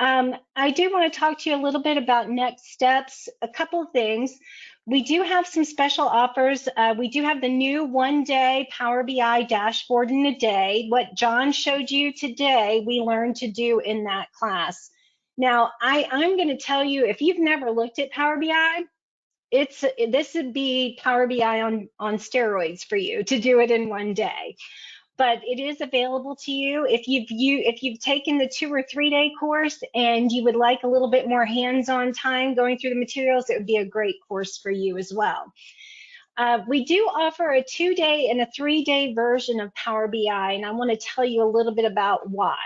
I do want to talk to you a little bit about next steps. A couple of things. We do have some special offers. We do have the new 1-day Power BI dashboard in a day. What John showed you today, we learned to do in that class. Now, I'm going to tell you, if you've never looked at Power BI, this would be Power BI on steroids for you to do it in 1 day. But it is available to you if you've taken the 2 or 3-day course and you would like a little bit more hands-on time going through the materials. It would be a great course for you as well. We do offer a 2-day and a 3-day version of Power BI, and I want to tell you a little bit about why.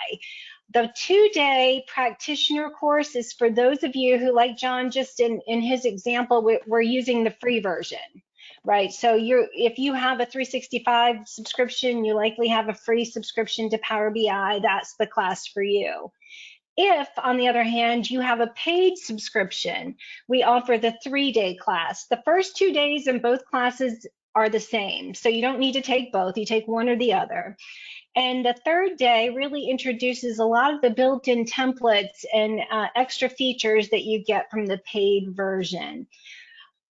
The 2-day practitioner course is for those of you who, like John, just in his example, we're using the free version, right? So if you have a 365 subscription, you likely have a free subscription to Power BI. That's the class for you. If, on the other hand, you have a paid subscription, we offer the 3-day class. The first 2 days in both classes are the same, so you don't need to take both. You take one or the other. And the 3rd day really introduces a lot of the built-in templates and extra features that you get from the paid version.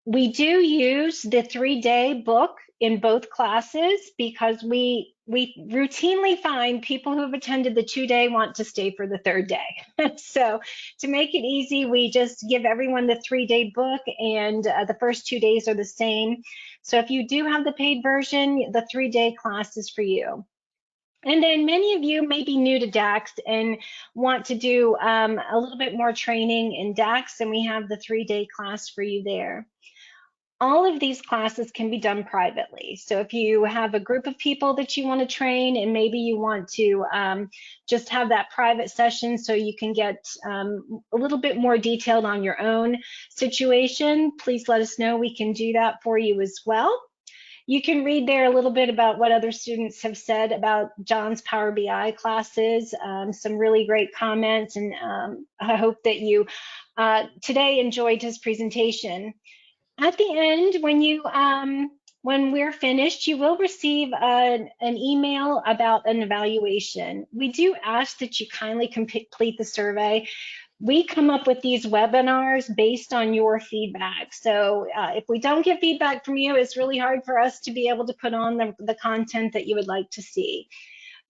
We do use the 3-day book in both classes because we routinely find people who have attended the 2-day want to stay for the 3rd day. So to make it easy, we just give everyone the 3-day book, and the first 2 days are the same. So if you do have the paid version, the 3-day class is for you. And then many of you may be new to DAX and want to do a little bit more training in DAX, and we have the 3-day class for you there. All of these classes can be done privately. So if you have a group of people that you want to train, and maybe you want to just have that private session so you can get a little bit more detailed on your own situation, please let us know. We can do that for you as well. You can read there a little bit about what other students have said about John's Power BI classes, some really great comments, and I hope that you today enjoyed his presentation. At the end, when we're finished, you will receive an email about an evaluation. We do ask that you kindly complete the survey. We come up with these webinars based on your feedback. So if we don't get feedback from you, it's really hard for us to be able to put on the content that you would like to see.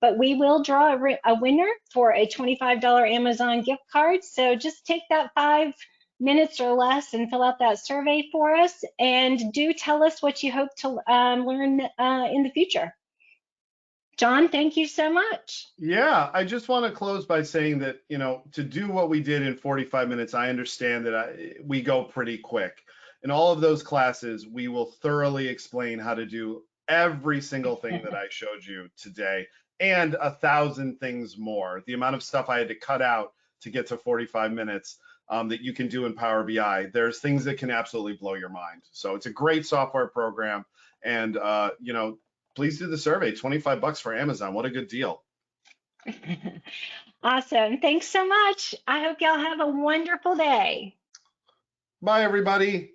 But we will draw a winner for a $25 Amazon gift card. So just take that 5 minutes or less and fill out that survey for us. And do tell us what you hope to learn in the future. John, thank you so much. Yeah, I just want to close by saying that, to do what we did in 45 minutes, I understand that we go pretty quick. In all of those classes, we will thoroughly explain how to do every single thing that I showed you today, and 1,000 things more. The amount of stuff I had to cut out to get to 45 minutes that you can do in Power BI, there's things that can absolutely blow your mind. So it's a great software program, and please do the survey. $25 for Amazon. What a good deal. Awesome. Thanks so much. I hope y'all have a wonderful day. Bye, everybody.